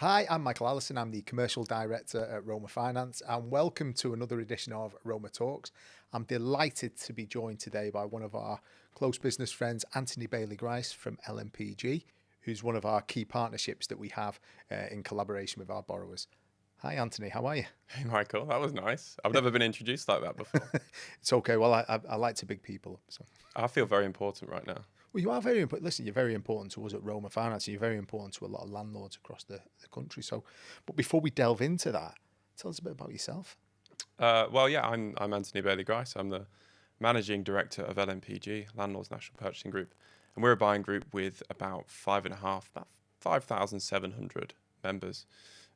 Hi, I'm Michael Allison. I'm the Commercial Director at Roma Finance, and welcome to another edition of RomaTalks. I'm delighted to be joined today by one of our close business friends, Anthony Bailey-Grice from LNPG, who's one of our key partnerships that we have in collaboration with our borrowers. Hi, Anthony. How are you? Hey, Michael, that was nice. I've never been introduced like that before. It's okay. Well, I like to big people up. So. I feel very important right now. Well, you are very important. Listen, you're very important to us at Roma Finance. You're very important to a lot of landlords across the country. So, but before we delve into that, tell us a bit about yourself. I'm Anthony Bailey-Grice. I'm the Managing Director of LNPG, Landlords National Purchasing Group. And we're a buying group with about 5,700 members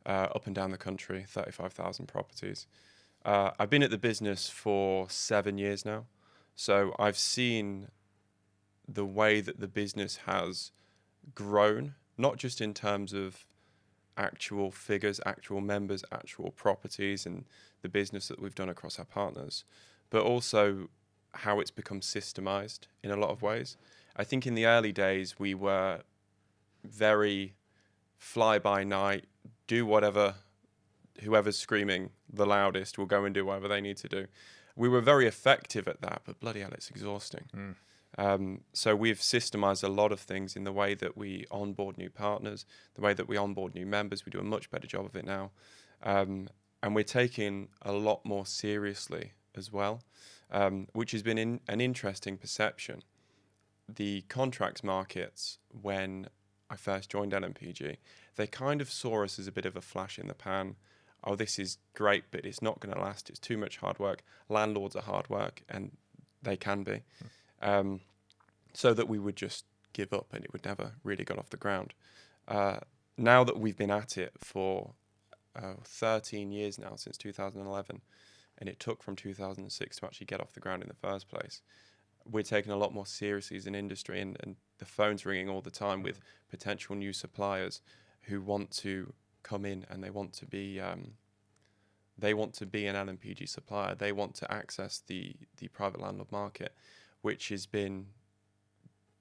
up and down the country, 35,000 properties. I've been at the business for 7 years now. So I've seen the way that the business has grown, not just in terms of actual figures, actual members, actual properties, and the business that we've done across our partners, but also how it's become systemized in a lot of ways. I think in the early days, we were very fly by night, do whatever, whoever's screaming the loudest will go and do whatever they need to do. We were very effective at that, but bloody hell, it's exhausting. So we've systemized a lot of things in the way that we onboard new partners, the way that we onboard new members. We do a much better job of it now. And we're taking a lot more seriously as well, which has been an interesting perception. The contracts markets, when I first joined LNPG, they kind of saw us as a bit of a flash in the pan. Oh, this is great, but it's not going to last. It's too much hard work. Landlords are hard work, and they can be. So that we would just give up and it would never really get off the ground. Now that we've been at it for 13 years now, since 2011, and it took from 2006 to actually get off the ground in the first place, we're taking a lot more seriously as an industry, and the phone's ringing all the time with potential new suppliers who want to come in and they want to be an LNPG supplier. They want to access the private landlord market, which has been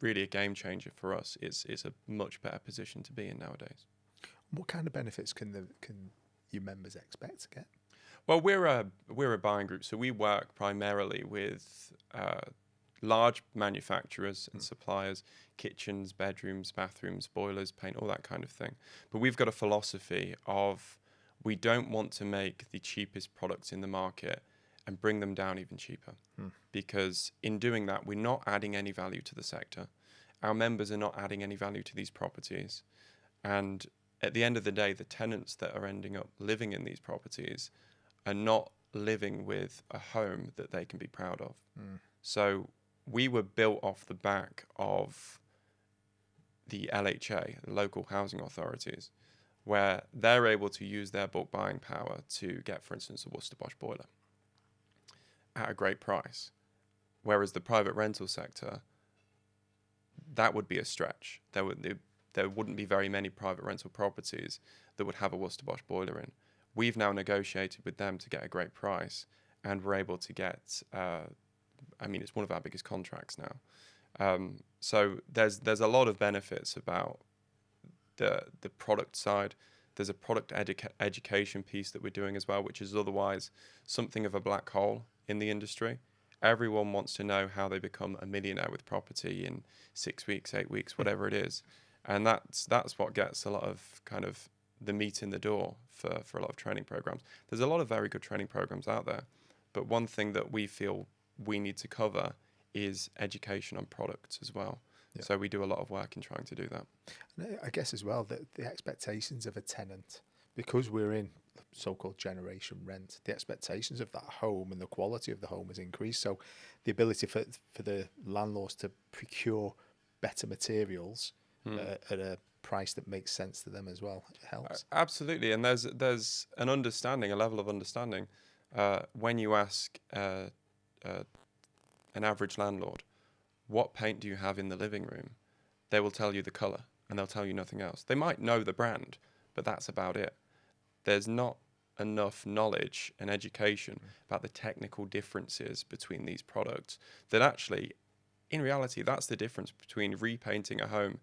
really a game changer for us. It's a much better position to be in nowadays. What kind of benefits can your members expect to get? Well, we're a buying group, so we work primarily with large manufacturers and suppliers, kitchens, bedrooms, bathrooms, boilers, paint, all that kind of thing. But we've got a philosophy of we don't want to make the cheapest products in the market and bring them down even cheaper. Because in doing that, we're not adding any value to the sector. Our members are not adding any value to these properties. And at the end of the day, the tenants that are ending up living in these properties are not living with a home that they can be proud of. So we were built off the back of the LHA, the local housing authorities, where they're able to use their bulk buying power to get, for instance, a Worcester Bosch boiler at a great price. Whereas the private rental sector, that would be a stretch. There wouldn't be very many private rental properties that would have a Worcester Bosch boiler in. We've now negotiated with them to get a great price, and we're able to get, it's one of our biggest contracts now. So there's a lot of benefits about the product side. There's a product education piece that we're doing as well, which is otherwise something of a black hole in the industry. Everyone wants to know how they become a millionaire with property in 6 weeks, 8 weeks, whatever it is. And that's what gets a lot of kind of the meat in the door for a lot of training programs. There's a lot of very good training programs out there, but one thing that we feel we need to cover is education on products as well. Yeah. So we do a lot of work in trying to do that. And I guess as well that the expectations of a tenant, because we're in so-called generation rent, the expectations of that home and the quality of the home has increased. So the ability for the landlords to procure better materials at a price that makes sense to them as well, it helps. Absolutely, and there's an understanding, a level of understanding. When you ask an average landlord, what paint do you have in the living room? They will tell you the colour, and they'll tell you nothing else. They might know the brand, but that's about it. There's not enough knowledge and education about the technical differences between these products that actually, in reality, that's the difference between repainting a home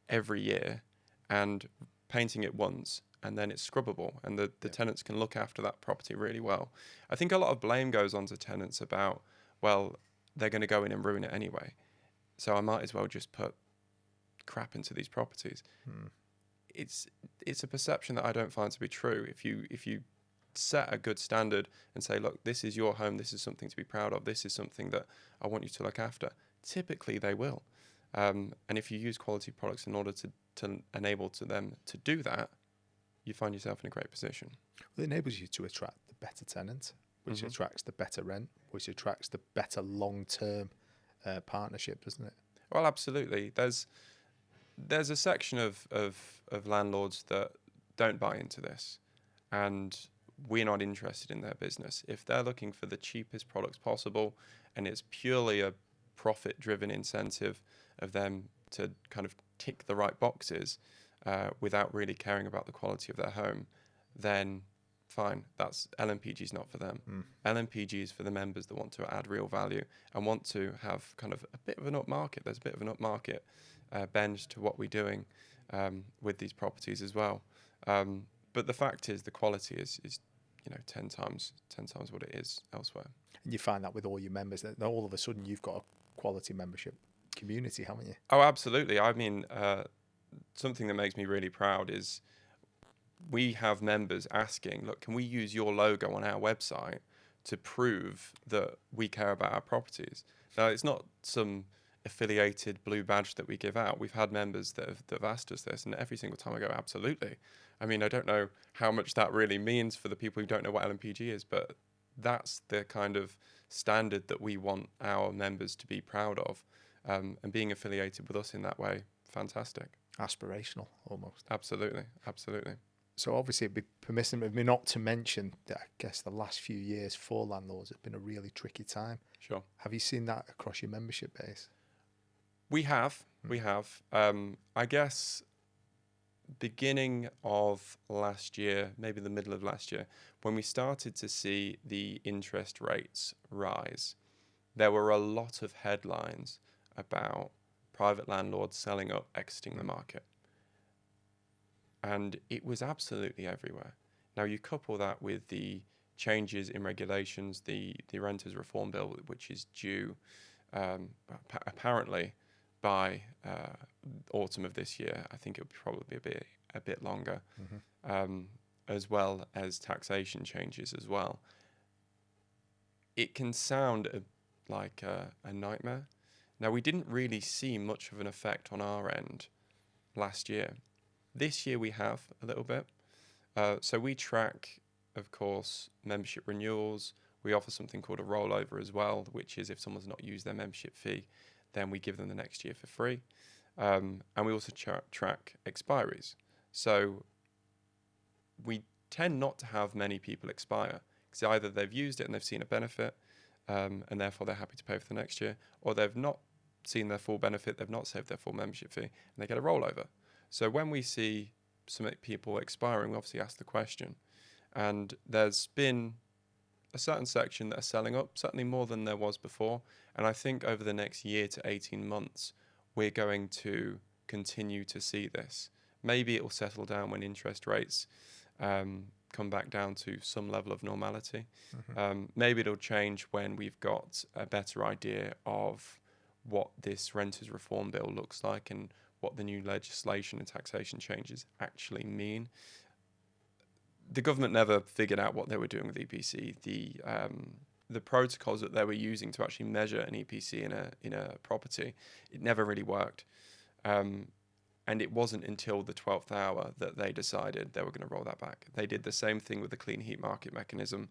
every year and painting it once and then it's scrubbable, and the tenants can look after that property really well. I think a lot of blame goes on to tenants about, well, they're going to go in and ruin it anyway, so I might as well just put crap into these properties. It's a perception that I don't find to be true. If you set a good standard and say, look, this is your home, this is something to be proud of, this is something that I want you to look after, typically they will. And if you use quality products in order to enable to them to do that, you find yourself in a great position. Well, it enables you to attract the better tenant, which attracts the better rent, which attracts the better long-term partnership, doesn't it? Well, absolutely. There's a section of landlords that don't buy into this, and we're not interested in their business. If they're looking for the cheapest products possible, and it's purely a profit-driven incentive of them to kind of tick the right boxes without really caring about the quality of their home, then fine, that's LNPG's not for them. LNPG is for the members that want to add real value and want to have kind of a bit of an upmarket. There's a bit of an upmarket bend to what we're doing with these properties as well. But the fact is, the quality is 10 times what it is elsewhere. And you find that with all your members, that all of a sudden you've got a quality membership community, haven't you? Oh, absolutely. I mean, something that makes me really proud is we have members asking, look, can we use your logo on our website to prove that we care about our properties? Now, it's not some affiliated blue badge that we give out. We've had members that have asked us this, and every single time I go, absolutely. I mean, I don't know how much that really means for the people who don't know what LNPG is, but that's the kind of standard that we want our members to be proud of. And being affiliated with us in that way, fantastic. Aspirational, almost. Absolutely, absolutely. So obviously it'd be permissive of me not to mention that I guess the last few years for landlords have been a really tricky time. Sure. Have you seen that across your membership base? We have. I guess beginning of last year, maybe the middle of last year, when we started to see the interest rates rise, there were a lot of headlines about private landlords selling up, exiting the market. And it was absolutely everywhere. Now, you couple that with the changes in regulations, the Renters Reform Bill, which is due apparently by autumn of this year. I think it'll probably be a bit longer, as well as taxation changes as well. It can sound like a nightmare. Now, we didn't really see much of an effect on our end last year. This year we have a little bit. So we track, of course, membership renewals. We offer something called a rollover as well, which is if someone's not used their membership fee, then we give them the next year for free. And we also track expiries. So we tend not to have many people expire, because either they've used it and they've seen a benefit, and therefore they're happy to pay for the next year, or they've not seen their full benefit, they've not saved their full membership fee, and they get a rollover. So when we see some people expiring, we obviously ask the question. And there's been a certain section that are selling up, certainly more than there was before. And I think over the next year to 18 months, we're going to continue to see this. Maybe it will settle down when interest rates come back down to some level of normality. Maybe it'll change when we've got a better idea of what this Renters Reform Bill looks like and what the new legislation and taxation changes actually mean. The government never figured out what they were doing with EPC. The protocols that they were using to actually measure an EPC in a property, it never really worked. And it wasn't until the 12th hour that they decided they were going to roll that back. They did the same thing with the clean heat market mechanism.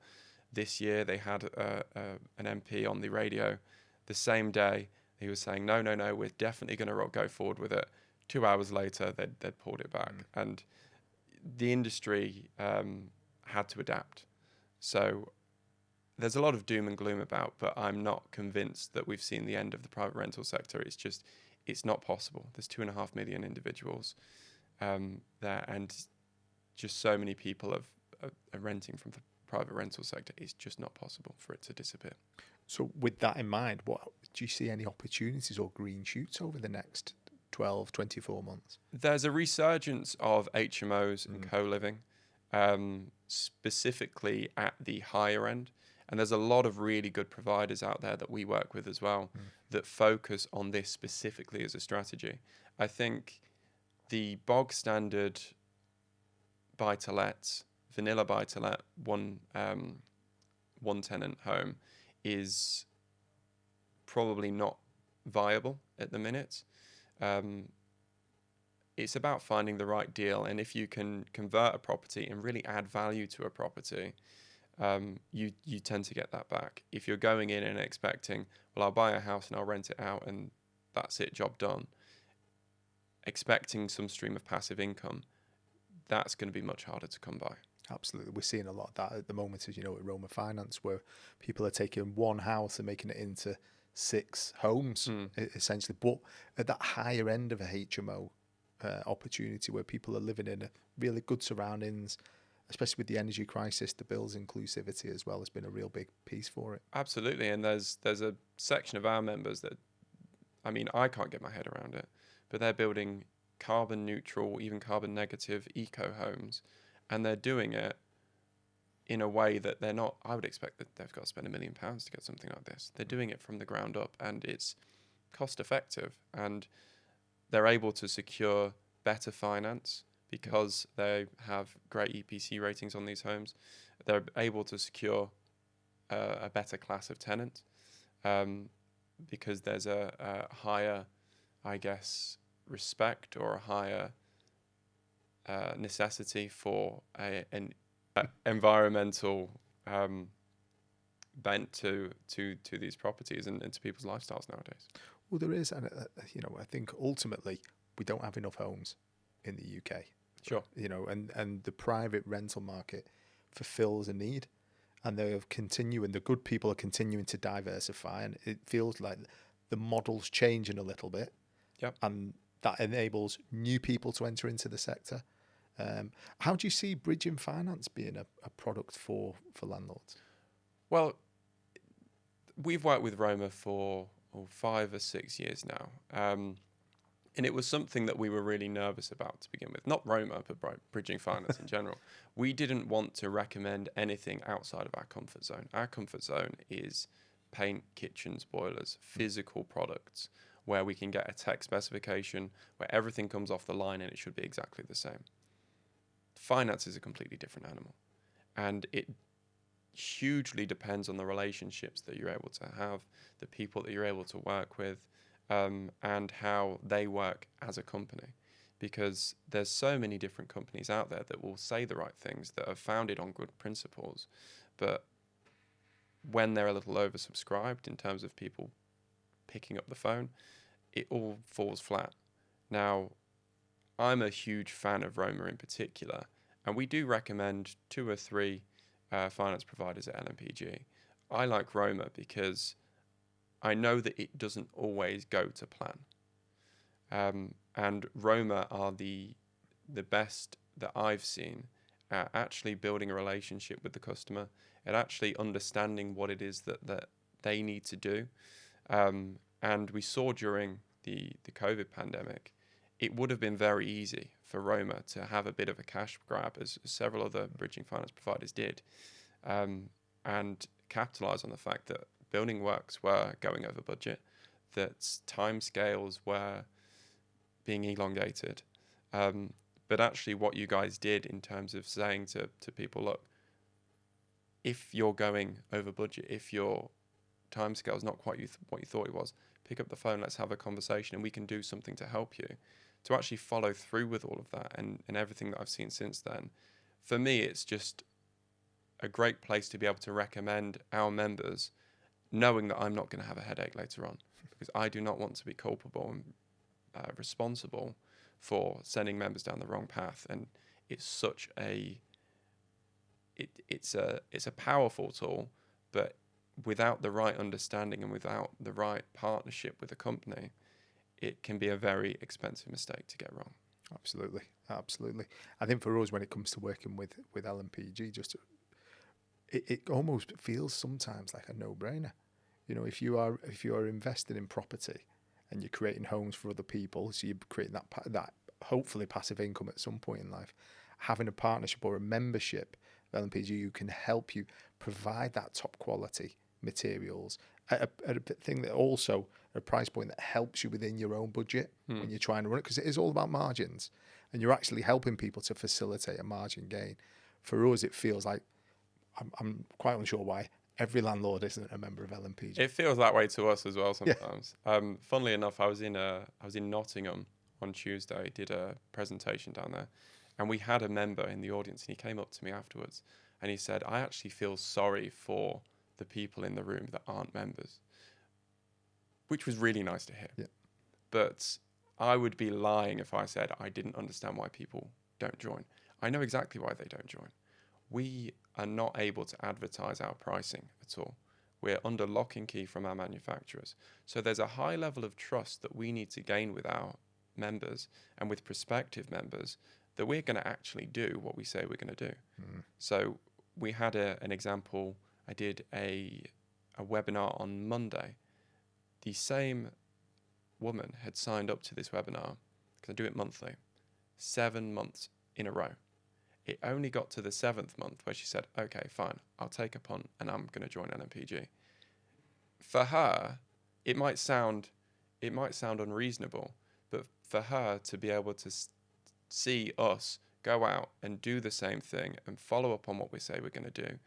This year they had an MP on the radio the same day. He was saying, no, we're definitely going to go forward with it. 2 hours later, they'd pulled it back. And the industry had to adapt. So there's a lot of doom and gloom about, but I'm not convinced that we've seen the end of the private rental sector. It's not possible. There's 2.5 million individuals there, and just so many people are renting from the private rental sector. It's just not possible for it to disappear. So with that in mind, what do you see any opportunities or green shoots over the next 12, 24 months? There's a resurgence of HMOs and co-living, specifically at the higher end. And there's a lot of really good providers out there that we work with as well that focus on this specifically as a strategy. I think the bog standard buy-to-let, vanilla buy-to-let, one tenant home is probably not viable at the minute. It's about finding the right deal, and if you can convert a property and really add value to a property, you tend to get that back. If you're going in and expecting, well, I'll buy a house and I'll rent it out and that's it, job done, expecting some stream of passive income, that's going to be much harder to come by. Absolutely. We're seeing a lot of that at the moment, as you know, at Roma Finance, where people are taking one house and making it into 6 homes, essentially. But at that higher end of a HMO opportunity, where people are living in a really good surroundings, especially with the energy crisis, the bills inclusivity as well has been a real big piece for it. Absolutely. And there's a section of our members that, I mean, I can't get my head around it, but they're building carbon neutral, even carbon negative eco homes. And they're doing it in a way that they're not, I would expect that they've got to spend £1 million to get something like this. They're doing it from the ground up, and it's cost effective, and they're able to secure better finance because they have great EPC ratings on these homes. They're able to secure a better class of tenant because there's a higher, I guess, respect or a higher necessity for an environmental bent to these properties and to people's lifestyles nowadays. Well, there is, and I think ultimately we don't have enough homes in the UK. Sure. And the private rental market fulfills a need, and they're continuing. The good people are continuing to diversify, and it feels like the model's changing a little bit. Yep. And that enables new people to enter into the sector. How do you see bridging finance being a product for landlords? Well, we've worked with Roma for 5 or 6 years now. And it was something that we were really nervous about to begin with. Not Roma, but bridging finance in general. We didn't want to recommend anything outside of our comfort zone. Our comfort zone is paint, kitchens, boilers, physical products, where we can get a tech specification, where everything comes off the line and it should be exactly the same. Finance is a completely different animal. And it hugely depends on the relationships that you're able to have, the people that you're able to work with, and how they work as a company. Because there's so many different companies out there that will say the right things, that are founded on good principles, but when they're a little oversubscribed in terms of people picking up the phone, it all falls flat. Now, I'm a huge fan of Roma in particular, and we do recommend 2 or 3 finance providers at LNPG. I like Roma because I know that it doesn't always go to plan. And Roma are the best that I've seen at actually building a relationship with the customer and actually understanding what it is that they need to do. And we saw during the COVID pandemic, it would have been very easy for Roma to have a bit of a cash grab, as several other bridging finance providers did, and capitalize on the fact that building works were going over budget, that timescales were being elongated. But actually what you guys did in terms of saying to people, look, if you're going over budget, if your timescale is not quite what you thought it was, pick up the phone, let's have a conversation, and we can do something to help you. To actually follow through with all of that and everything that I've seen since then, for me, it's just a great place to be able to recommend our members, knowing that I'm not going to have a headache later on, because I do not want to be culpable and responsible for sending members down the wrong path. And it's such it's a powerful tool, but without the right understanding and without the right partnership with a company, it can be a very expensive mistake to get wrong. Absolutely. I think for us, when it comes to working with LNPG, it almost feels sometimes like a no-brainer. If you are invested in property and you're creating homes for other people, so you're creating that hopefully passive income at some point in life. Having a partnership or a membership of LNPG who can help you provide that top quality materials at a thing that also at a price point that helps you within your own budget when you're trying to run it, because it is all about margins, and you're actually helping people to facilitate a margin gain. For us, it feels like I'm quite unsure why every landlord isn't a member of LNPG. It feels that way to us as well sometimes. Funnily enough, I was in Nottingham on Tuesday, did a presentation down there, and we had a member in the audience, and he came up to me afterwards and he said, I actually feel sorry for the people in the room that aren't members, which was really nice to hear. Yeah. But I would be lying if I said I didn't understand why people don't join. I know exactly why they don't join. We are not able to advertise our pricing at all. We're under lock and key from our manufacturers. So there's a high level of trust that we need to gain with our members and with prospective members that we're going to actually do what we say we're going to do. So we had an example. I did a webinar on Monday. The same woman had signed up to this webinar, because I do it monthly, 7 months in a row. It only got to the 7th month where she said, okay, fine, I'll take a punt and I'm going to join LNPG. For her, it might sound unreasonable, but for her to be able to see us go out and do the same thing and follow up on what we say we're going to do,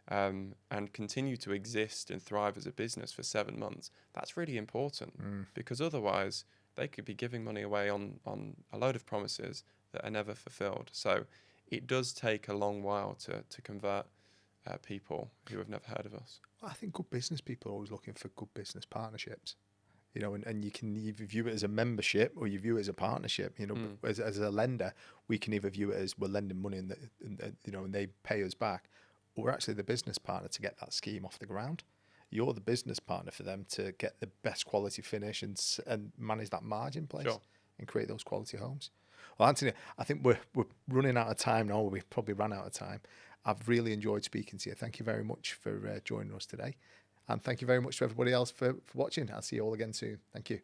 and continue to exist and thrive as a business for 7 months, that's really important, because otherwise they could be giving money away on a load of promises that are never fulfilled. So it does take a long while to convert people who have never heard of us. Well, I think good business people are always looking for good business partnerships, and you can either view it as a membership or you view it as a partnership. As a lender, we can either view it as we're lending money and they pay us back, or we're actually the business partner to get that scheme off the ground. You're the business partner for them to get the best quality finish and manage that margin place and create those quality homes. Well, Anthony, I think we're running out of time now. We've probably run out of time. I've really enjoyed speaking to you. Thank you very much for joining us today. And thank you very much to everybody else for watching. I'll see you all again soon. Thank you.